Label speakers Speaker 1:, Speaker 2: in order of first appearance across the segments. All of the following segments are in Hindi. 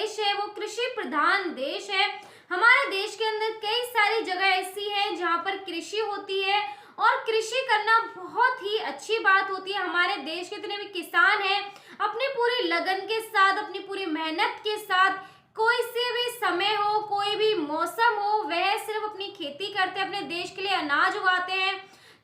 Speaker 1: देश है वो कृषि प्रधान देश है। हमारे देश के अंदर कई सारी जगह ऐसी हैं जहाँ पर कृषि होती है और कृषि करना बहुत ही अच्छी बात होती है। हमारे देश के जितने भी किसान हैं अपनी पूरी लगन के साथ, अपनी पूरी मेहनत के साथ, कोई से भी समय हो, कोई भी मौसम हो, वह सिर्फ अपनी खेती करते हैं, अपने देश के लिए अनाज उगाते हैं।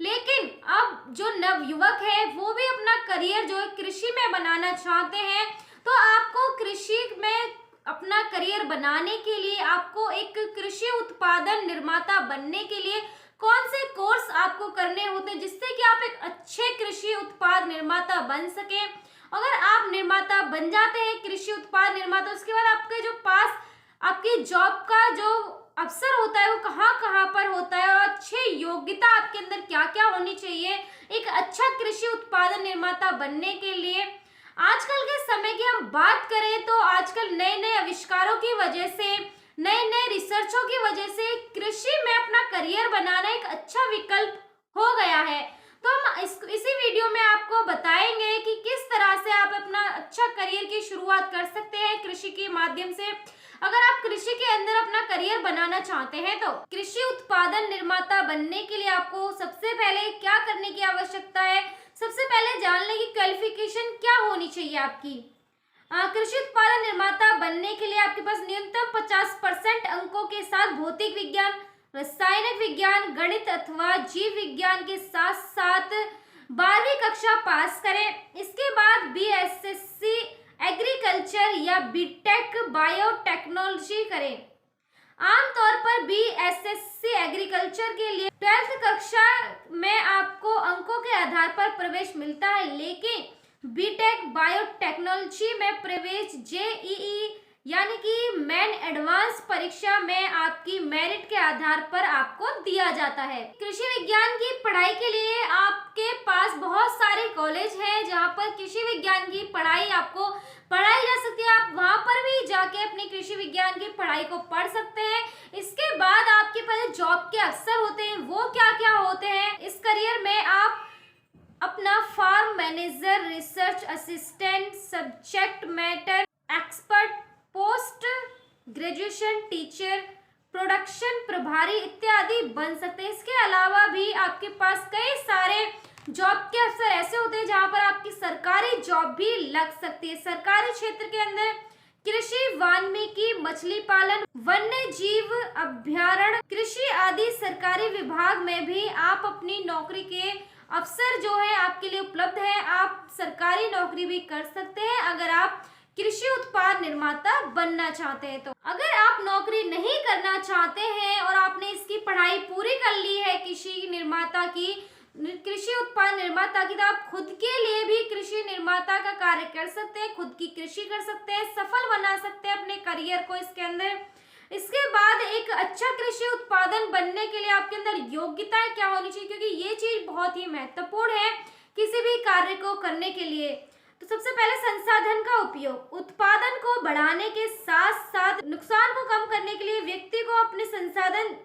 Speaker 1: लेकिन अब जो नवयुवक है वो भी अपना करियर जो है कृषि में बनाना चाहते हैं। तो आपको कृषि में अपना करियर बनाने के लिए, आपको एक कृषि उत्पादन निर्माता बनने के लिए कौन से कोर्स आपको करने होते हैं जिससे कि आप एक अच्छे कृषि उत्पाद निर्माता बन सके। अगर आप निर्माता बन जाते हैं, कृषि उत्पाद निर्माता, उसके बाद आपके जो पास आपकी जॉब का जो अवसर होता है वो कहाँ कहाँ पर होता है और अच्छी योग्यता आपके अंदर क्या क्या होनी चाहिए एक अच्छा कृषि उत्पादन निर्माता बनने के लिए। आजकल के समय की हम बात करें तो आजकल नए नए आविष्कारों की वजह से, नए नए रिसर्चों की वजह से कृषि में अपना करियर बनाना एक अच्छा विकल्प हो गया है। तो हम इसी वीडियो में आपको बताएंगे कि किस तरह से आप अपना अच्छा करियर की शुरुआत कर सकते हैं कृषि के माध्यम से। अगर आप कृषि के अंदर अपना करियर बनाना चाहते हैं तो कृषि उत्पादन निर्माता बनने के लिए आपको सबसे पहले क्या करने की आवश्यकता है। सबसे पहले जान लें कि क्वालिफिकेशन क्या होनी चाहिए आपकी। कृषि उत्पादन निर्माता बनने के लिए आपके पास न्यूनतम 50% अंकों के साथ भौतिक विज्ञान, रासायनिक विज्ञान, गणित अथवा जीव विज्ञान के साथ साथ 12वीं कक्षा पास करें। इसके बाद बीएसएससी एग्रीकल्चर या बीटेक बायोटेक्नोलॉजी करें। आमतौर पर बीएसएससी एग्रीकल्चर के लिए 12th कक्षा में आपको अंकों के आधार पर प्रवेश मिलता है, लेकिन बीटेक बायोटेक्नोलॉजी में प्रवेश जेईई यानी कि मेन एडवांस परीक्षा में आपकी मेरिट के आधार पर आपको दिया जाता है। कृषि विज्ञान की पढ़ाई के लिए आपके पास बहुत सारे कॉलेज हैं जहां पर कृषि विज्ञान की पढ़ाई आपको पढ़ाई जा सकती है। आप वहां पर भी जाके अपनी कृषि विज्ञान की पढ़ाई को पढ़ सकते हैं। इसके बाद आपके पास जॉब के अवसर होते हैं, वो क्या क्या होते हैं। इस करियर में आप अपना farm manager, research assistant, subject matter expert, post graduation teacher, production प्रभारी इत्यादि बन सकते हैं। इसके अलावा भी आपके पास कई सारे जॉब के अवसर ऐसे होते हैं जहां पर आपकी सरकारी जॉब भी लग सकती है। सरकारी क्षेत्र के अंदर कृषि, वाल्मीकि, मछली पालन, वन्य जीव अभ्यारण्य, कृषि आदि सरकारी विभाग में भी आप अपनी नौकरी के अवसर जो है आपके लिए उपलब्ध है। आप सरकारी नौकरी भी कर सकते हैं अगर आप कृषि उत्पाद निर्माता बनना चाहते हैं। तो अगर आप नौकरी नहीं करना चाहते हैं और आपने इसकी पढ़ाई पूरी कर ली है कृषि निर्माता की, कृषि उत्पाद निर्माता की, तो आप खुद के लिए भी कृषि निर्माता का कार्य कर सकते हैं, खुद की कृषि कर सकते हैं, सफल बना सकते हैं अपने करियर को इसके अंदर। इसके बाद एक अच्छा कृषि उत्पादन बनने के लिए आपके अंदर योग्यताएं क्या होनी चाहिए, क्योंकि ये चीज बहुत ही महत्वपूर्ण है किसी भी कार्य को करने के लिए। तो सबसे पहले संसाधन का उपयोग, उत्पादन को बढ़ाने के साथ साथ नुकसान को कम करने के लिए व्यक्ति को अपने संसाधन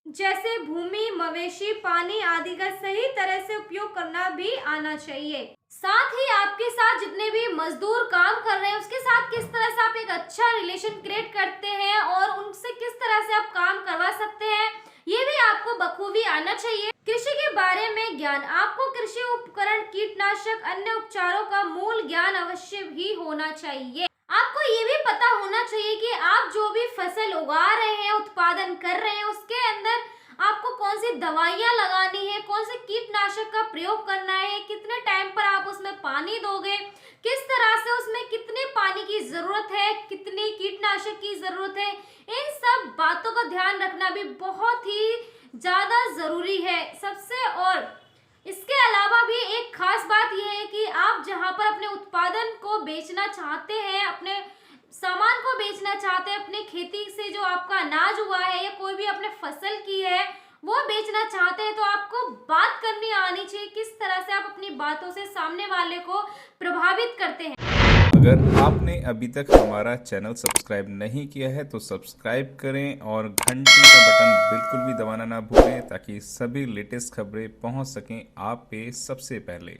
Speaker 1: जैसे भूमि, मवेशी, पानी आदि का सही तरह से उपयोग करना भी आना चाहिए। साथ ही आपके साथ जितने भी मजदूर काम कर रहे हैं उसके साथ किस तरह से आप एक अच्छा रिलेशन क्रिएट करते हैं और उनसे किस तरह से आप काम करवा सकते हैं, ये भी आपको बखूबी आना चाहिए। कृषि के बारे में ज्ञान, आपको कृषि उपकरण, कीटनाशक, अन्य उपचारों का मूल ज्ञान अवश्य ही होना चाहिए। आपको ये भी पता होना चाहिए कि आप जो भी फसल उगा रहे हैं, उत्पादन कर रहे हैं, उसके अंदर आपको कौन सी दवाइयां लगानी है, कौन से कीटनाशक का प्रयोग करना है, कितने टाइम पर आप उसमें पानी दोगे, किस तरह से उसमें कितने पानी की जरूरत है, कितनी कीटनाशक की जरूरत है, इन सब बातों का ध्यान रखना भी बहुत ही ज्यादा जरूरी है सबसे। और इसके अलावा भी एक खास बात यह है कि आप जहां पर अपने उत्पादन को बेचना चाहते हैं, अपने सामान को बेचना चाहते हैं, अपने खेती से जो आपका अनाज हुआ है या कोई भी अपने फसल की है वो बेचना चाहते हैं, तो आपको बात करनी आनी चाहिए किस तरह से आप अपनी बातों से सामने वाले को प्रभावित करते हैं।
Speaker 2: अगर आपने अभी तक हमारा चैनल सब्सक्राइब नहीं किया है तो सब्सक्राइब करें और घंटी का बटन बिल्कुल भी दबाना ना भूलें ताकि सभी लेटेस्ट खबरें पहुंच सकें आप पे सबसे पहले।